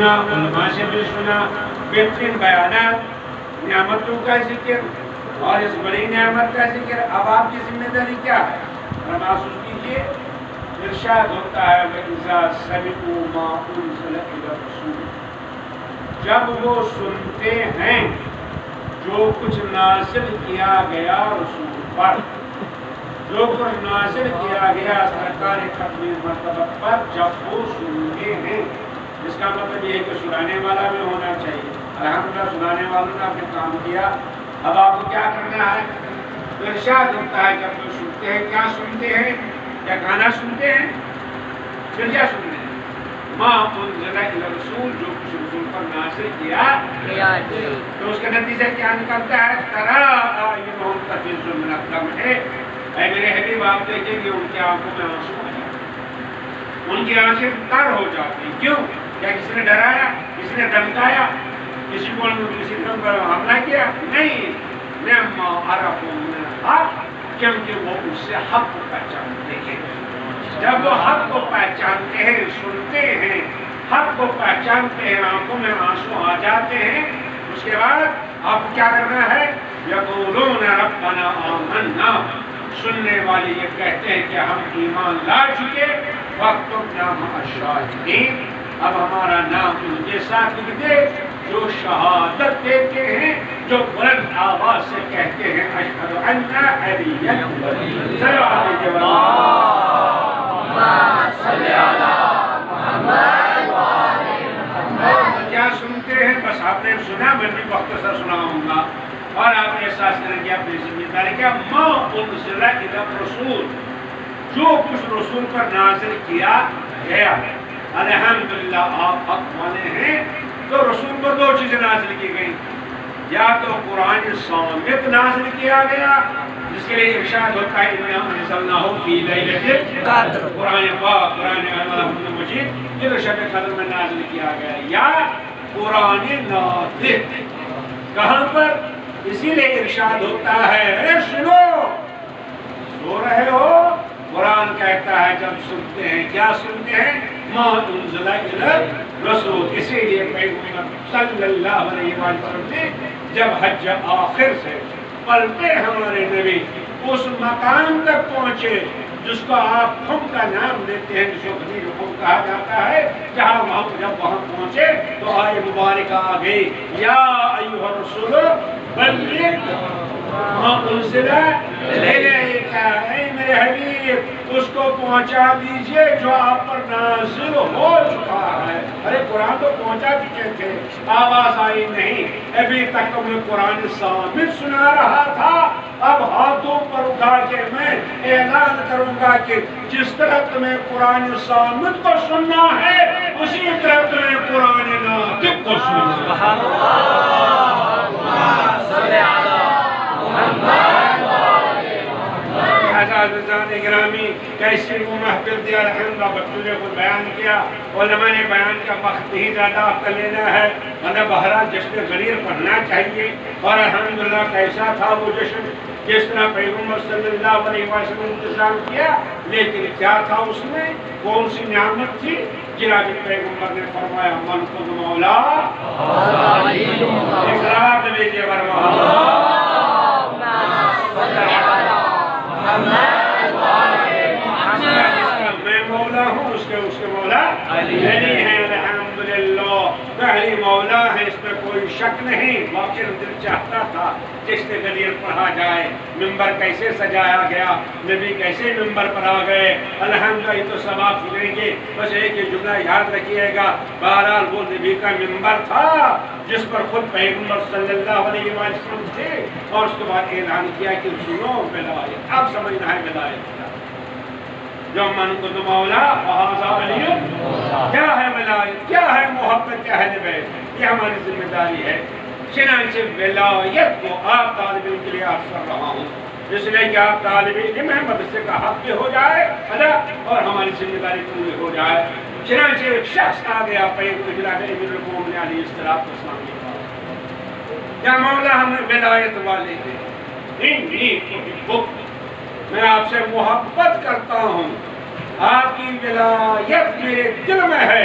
سنا، علماء سے بھی سنا، بہترین بیانات، نعمتوں کا ذکر اور اس بڑی نعمت کا ذکر۔ اب آپ کی ذمہ داری کیا ہے؟ محسوس کیجیے، ارشاد ہوتا ہے وَإِذَا سَمِعُوا مَا أُنزِلَ إِلَى الرَّسُولِ، جب وہ سنتے ہیں جو کچھ نازل کیا گیا رسول پر، جو کچھ نازل کیا گیا سرکار ختم مرتبہ پر، جب وہ سنتے ہیں، اس کا مطلب یہ ہے کہ سنانے والا بھی ہونا چاہیے۔ الحمدللہ سنانے والوں نے اپنے کام کیا، اب آپ کو کیا کرنا ہے؟ ارشاد ہوتا ہے جب وہ سنتے ہیں، کیا سنتے ہیں؟ کیا گانا سنتے ہیں؟ پھر کیا سنتے ہیں؟ مَا أُنزِلَ إِلَى الرَّسُولِ، جو کچھ رسول پر نازل کیا تو اس کا نتیجہ کیا نکلتا ہے؟ تَرَىٰ أَعْيُنُهُمْ تَفِيضُ مِنَ الدَّمْعِ، اے میرے حبیب آپ دیکھیں گے ان کی آنکھوں میں آنسو آ جاتے ہیں، ان کی آنکھیں تر ہو جاتی ہیں۔ کیوں؟ کیا کسی نے ڈرایا؟ کسی نے دھمکایا؟ کسی نے حملہ کیا؟ نہیں، مِمَّا عَرَفُوا مِنَ الْحَقِّ، کیونکہ وہ اس سے حق کو پہچانتے ہیں۔ جب وہ حق کو پہچانتے ہیں، سنتے ہیں، حق کو پہچانتے ہیں، آنکھوں میں آنسو آ جاتے ہیں، اس کے بعد آپ کو کیا کرنا ہے؟ یقولون ربنا آمنا، سننے والے یہ کہتے ہیں کہ ہم ایمان لا چکے، واکتبنا مع الشاہدین، اب ہمارا نام ان کے ساتھ لکھ دے جو شہادت دیتے ہیں، جو بلند آواز سے کہتے ہیں اشہد ان علی صلی اللہ علیہ وسلم۔ کیا سنتے ہیں؟ بس آپ نے سنا، میں بھی مختصر سناؤں گا اور آپ نے احساس کریں گے اپنی ذمہ داری کیا۔ مَا أُنزِلَ إِلَى الرَّسُولِ، جو کچھ رسول پر نازل کیا گیا۔ الحمدللہ آپ حق والے ہیں، تو رسول پر دو چیزیں نازل کی گئی، یا تو قرآن صامت نازل کیا گیا جس کے لیے ارشاد ہوتا ہے اِنَّا أَنزَلْنَاهُ فِي لَيْلَةِ الْقَدْرِ، قرآن پاک، قرآن مجید یہ شب قدر میں نازل کیا گیا، یا قرآن ناطق۔ کہاں پر؟ اسی لیے ارشاد ہوتا ہے اے سنو، سو رہے ہو، قرآن کہتا ہے جب سنتے ہیں، کیا سنتے ہیں؟ مَا أُنزِلَ إِلَى الرَّسُولِ، اسی لیے پیغمبر صلی اللہ علیہ وسلم نے جب حج آخر سے پلٹے ہمارے نبی اس مقام تک پہنچے جس کو آپ خم کا نام دیتے ہیں، جس کو غدیر خم کہا جاتا ہے، جہاں جب وہاں پہنچے تو آیے مبارکہ آ گئی، یا ایھا الرسول بلغ ما انزل الیک، اے میرے حبیب اس کو پہنچا دیجئے جو آپ پر نازل ہو چکا ہے۔ ارے قرآن تو پہنچا چکے تھے، آواز آئی نہیں، ابھی تک تو میں قرآن صامت سنا رہا تھا، اب ہاتھوں پر اٹھا کے میں اعلان کروں گا کہ جس طرح تمہیں قرآن صامت کو سننا ہے اسی طرح تمہیں قرآن ناطق کو سننا ہے۔ عزیزان گرامی، کیسی وہ محفل دیا، الحمدللہ بچوں نے خود بیان کیا، علماء نے بیان کیا، وقت ہی زیادہ آپ کا لینا ہے، مطلب بہرحال جشن غدیر پڑھنا چاہیے، اور الحمدللہ کیسا تھا وہ جشن، جس طرح پیغمبر صلی اللہ علیہ وسلم انتظام کیا، لیکن کیا تھا اس میں، کون سی نعمت تھی؟ جناب پیغمبر نے فرمایا من خود مولا اقرار دیجیے میں مولا ہوں، اس کے مولا علی ہیں، الحمدللہ پہلی مولا ہے، اس میں کوئی شک نہیں۔ واقعی دل چاہتا تھا جس نے غدیر پڑھا جائے، ممبر کیسے سجایا گیا، نبی کیسے ممبر پر آ گئے، الحمدللہ یہ تو سب آپ سنیں گے، بس ایک ہی جملہ یاد رکھیے گا، بہرحال وہ نبی کا ممبر تھا جس پر خود پیغمبر صلی اللہ علیہ وسلم تھے، اور اس کے بعد اعلان کیا کہ سنو ولایت، اب سمجھنا ہے ولایت کیا، جو من کو تو مولا فہذا علی، کیا ہے ولایت، کیا ہے محبت اہل بیت، یہ ہماری ذمہ داری ہے۔ چنانچہ ولایت کو آپ طالب علم کے لیے عرض کر رہا ہوں، اس لیے کہ آپ طالب علم ہیں، مدرسے کا حق بھی ہو جائے ادا اور ہماری ذمہ داری پوری ہو جائے۔ چنانچہ ایک شخص آ گیا پیغمبر امیر المومنین علیہ السلام کے پاس، یا مولا ہمیں ولایت والے ہیں، میں آپ سے محبت کرتا ہوں، آپ کی ولایت میرے دل میں ہے،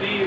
3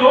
2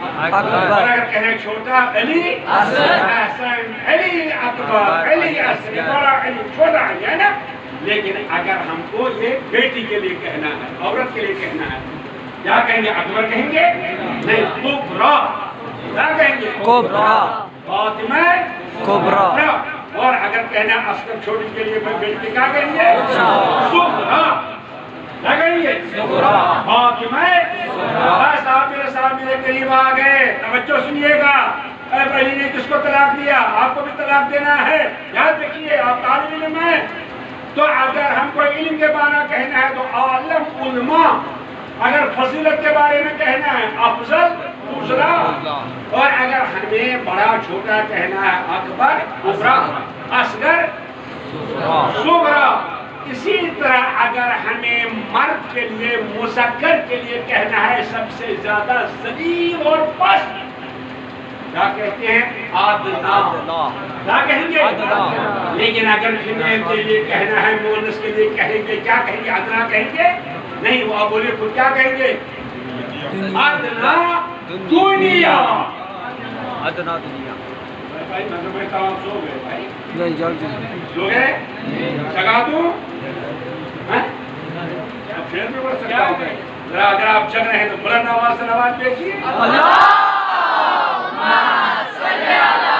اکبر اگر کہنا چھوٹا علی حسن علی اکبر علی اصغر بڑا علی چھوٹا علی ہے نا. لیکن اگر ہم کو یہ بیٹی کے لیے کہنا ہے عورت کے لیے کہنا ہے کیا کہیں گے؟ اکبر کہیں گے نہیں کبریٰ. کیا کہیں گے؟ کبریٰ. فاطمہ کبریٰ. اور اگر کہنا اصغر چھوٹی کے لیے بیٹی کیا کہیں گے؟ صغریٰ. کیا کہیں گے؟ صغریٰ. فاطمہ بس آپ میرے قریب آ گئے. توجہ سنیے گا. علی نے کس کو طلاق دیا؟ آپ کو بھی طلاق دینا ہے. یاد رکھیے آپ طالب علم ہیں تو اگر ہم کو علم کے بارے کہنا ہے تو عالم علماء. اگر فضیلت کے بارے میں کہنا ہے افضل دوسرا. اور اگر ہمیں بڑا چھوٹا کہنا ہے اکبر کبریٰ اصغر صغریٰ. اسی طرح اگر ہمیں مرد کے لیے مذکر کے لیے کہنا ہے سب سے زیادہ ذلیل اور پست کیا کہتے ہیں؟ ادنیٰ. کیا کہیں گے؟ لیکن اگر فیمیل کے لیے کہنا ہے مؤنث کے لیے کہیں گے کیا کہیں گے؟ ادنیٰ کہیں گے نہیں. وہ بولے خود کیا کہیں گے؟ ادنیٰ دنیا. ادنیٰ دنیا. بھائی میں تمام سو گئے بھائی. نہیں جلدی سو گئے؟ جگا دوں؟ اب پھر بھی بڑھ سکتا ہوں میں. اگر آپ جگ رہے ہیں تو بلند آواز سے آواز دیکھیے. اللہم صلی علی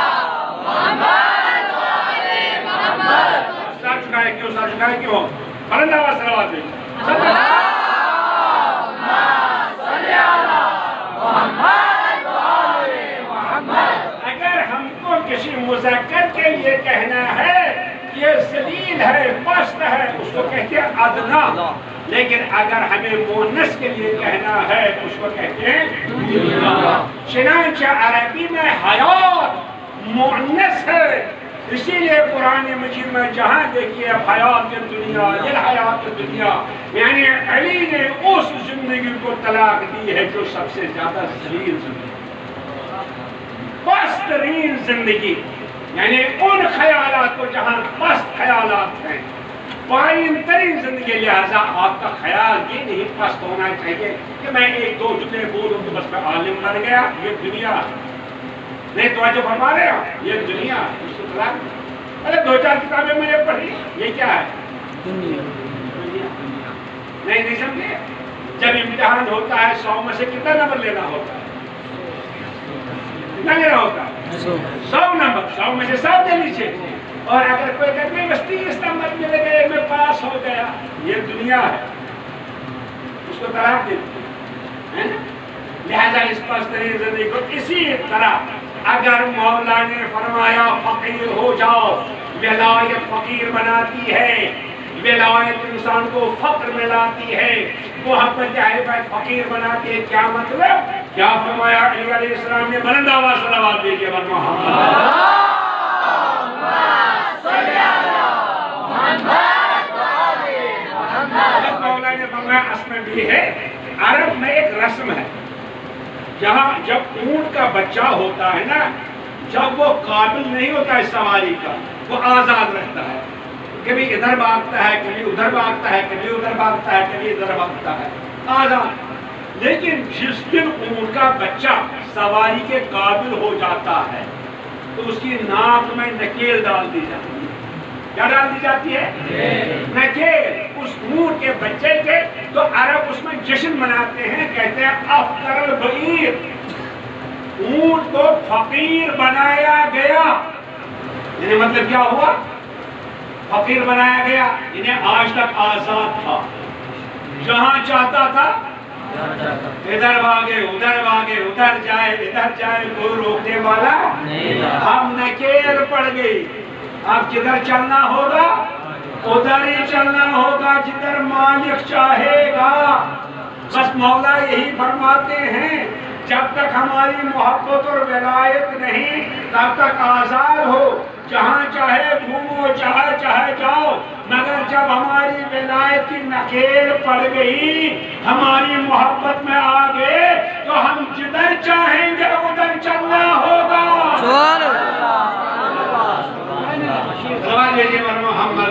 محمد و آل محمد. سر چکائے کیوں؟ سر چکائے کیوں؟ بلند آواز سے آواز دیکھیے. اللہم صلی علی محمد و آل محمد. اگر ہم کو کسی مذکر کے لیے کہنا ہے یہ ذلیل ہے پست ہے اس کو کہتے ہیں ادنیٰ. لیکن اگر ہمیں مؤنث کے لیے کہنا ہے اس کو کہتے ہیں دنیا. چنانچہ عربی میں حیات مؤنث ہے. اسی لیے قرآن مجید میں جہاں دیکھیے حیات دنیا یہ حیات دنیا یعنی علی نے اس زندگی کو طلاق دی ہے جو سب سے زیادہ ذلیل زندگی پست ترین زندگی یعنی ان خیالات کو جہاں پست خیالات ہیں پائن ترین زندگی. لہذا آپ کا خیال یہ نہیں پست ہونا چاہیے کہ میں ایک دو جملے بولوں تو بس میں عالم بن گیا. یہ دنیا نہیں توجہ فرما رہے ہو. یہ دنیا ارے دو چار کتابیں میں نے پڑھی یہ کیا ہے؟ دنیا. نہیں سمجھے. جب امتحان ہوتا ہے 100 میں سے کتنا نمبر لینا ہوتا ہے؟ کتنا لینا ہوتا ہے؟ 100 نمبر. 100 میں سے 7 دے لیجیے. اور اگر کوئی کہتے ہیں بس 30 نمبر مل گئے میں پاس ہو گیا. یہ دنیا ہے اس کو طلاق دیتی ہے. لہذا اس پاس ترین زندگی کو اسی طرح اگر مولا نے فرمایا فقیر ہو جاؤ ولایت فقیر بناتی ہے. ولایت انسان کو فقر میں لاتی ہے. محبت اہل بیت فقیر بناتی ہے. کیا مطلب؟ کیا فرمایا علی علیہ السلام نے؟ بلند آواز سے آواز دیجیے محمد. مولا نے فرمایا اصل میں بھی ہے عرب میں ایک رسم ہے جہاں جب اونٹ کا بچہ ہوتا ہے نا جب وہ قابل نہیں ہوتا ہے سواری کا وہ آزاد رہتا ہے. کبھی ادھر بھاگتا ہے کبھی ادھر بھاگتا ہے کبھی ادھر بھاگتا ہے کبھی ادھر بھاگتا ہے آزاد. لیکن جس دن اونٹ کا بچہ سواری کے قابل ہو جاتا ہے تو اس کی ناک میں نکیل ڈال دی جاتی ہے. کیا ڈال دی جاتی ہے؟ نکیل. اس اونٹ کے بچے کے تو عرب اس میں جشن مناتے ہیں. کہتے ہیں افطر البعیر. اونٹ کو فقیر بنایا گیا. یعنی مطلب کیا ہوا؟ فقیر بنایا گیا یعنی آج تک آزاد تھا. جہاں چاہتا تھا ادھر بھاگے ادھر بھاگے ادھر جائے ادھر جائے کوئی روکنے والا نہیں. اب نکیل پڑ گئی. اب جدھر چلنا ہوگا ادھر ہی چلنا ہوگا جدھر مالک چاہے گا. بس مولا یہی فرماتے ہیں جب تک ہماری محبت اور ولایت نہیں تب تک آزاد ہو. جہاں چاہے گھومو جہاں چاہے جاؤ. مگر جب ہماری ولایت کی نکیل پڑ گئی ہماری محبت میں آ گئے تو ہم جدھر چاہیں گے ادھر چلنا ہوگا. سبحان اللہ. سوال لیجیے محمد.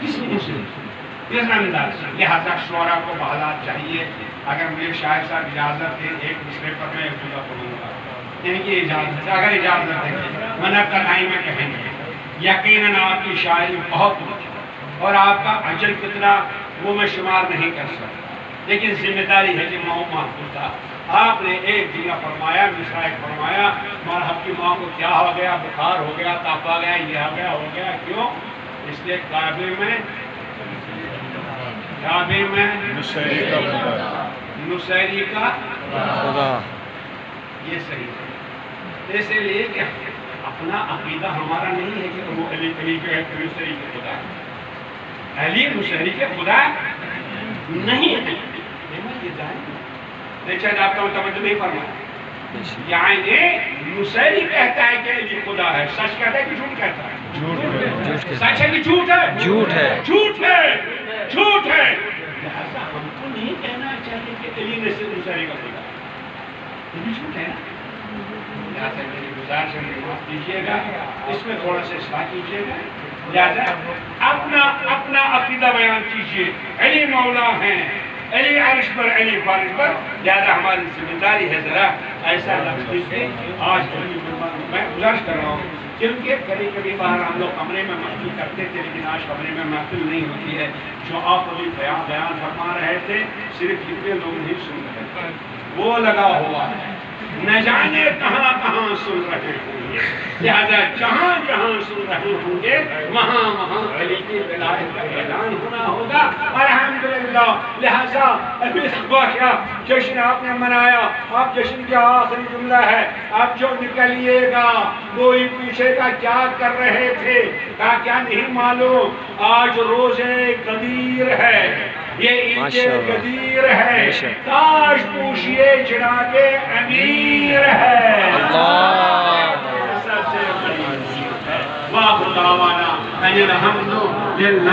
کسی مسلم یہ زمیندار سے لہٰذا شعراء کو بحالات چاہیے. اگر مجھے شاعر صاحب اجازت دیں ایک مصرے پر میں پورا پڑھوں گا یعنی کہ اجازت ہے اگر اجازت ہے منع کرائی میں کہیں گے. یقیناً آپ کی شاعری بہت اچھی اور آپ کا اجر کتنا وہ میں شمار نہیں کر سکتا لیکن ذمہ داری ہے کہ ماں محفوظ تھا. آپ نے ایک جگہ فرمایا مصرع فرمایا مرحب کی ماں کو کیا ہو گیا بخار ہو گیا تاپ آ گیا یہ آ گیا ہو گیا کیوں اس لیے کعبے میں نصیری کا خدا یہ صحیح ہے. اس لیے کہ اپنا عقیدہ ہمارا نہیں ہے کہ وہ علی کے نصیری کے خدا ہے. علی نصیری کے خدا نہیں ہے. دیکھیں آپ کا متوجہ نہیں فرمایا یعنی نصیری کہتا ہے کہ علی خدا ہے. سچ کہتا ہے کہ جھوٹ کہتا ہے؟ سچ ہے کہ جھوٹ ہے؟ جھوٹ ہے. جھوٹ ہے. جھوٹ ہے. لہذا ہم کو نہیں کہنا چاہیے کہ علی نصیری کا خدا ہے. یہ بھی جھوٹ ہے نا. لہٰذا میری گزارش ہے معاف کیجیے گا اس میں تھوڑا سا اصلاح کیجیے گا. لہٰذا اپنا عقیدہ بیان کیجیے. علی مولا ہیں علی عرش پر علی فارش پر. لہٰذا ہماری ذمہ داری ہے ذرا ایسا لفظ سے آج میں گزارش کر رہا ہوں کیونکہ کبھی کبھی باہر ہم لوگ کمرے میں محفل کرتے تھے لیکن آج کمرے میں محفل نہیں ہوتی ہے. جو آپ ابھی بیان فرما رہے تھے صرف کتنے لوگ نہیں سن رہے تھے وہ لگا ہوا ہے نہ جانے کہاں کہاں سن رہے ہوں گے. لہذا جہاں جہاں سن رہے ہوں گے وہاں وہاں علی کی ولایت کا اعلان ہونا ہوگا الحمدللہ. لہذا ابھی واقعہ جشن آپ نے منایا آپ جشن کا آخری جملہ ہے آپ جو نکلیے گا کوئی پیچھے کا کیا کر رہے تھے کیا نہیں معلوم آج روزے قدیر ہے یہ عید قدیر ہے تاج پوشیے جناب امیر ہے. سب سے بڑی واہ دعوانا ان الحمد للہ.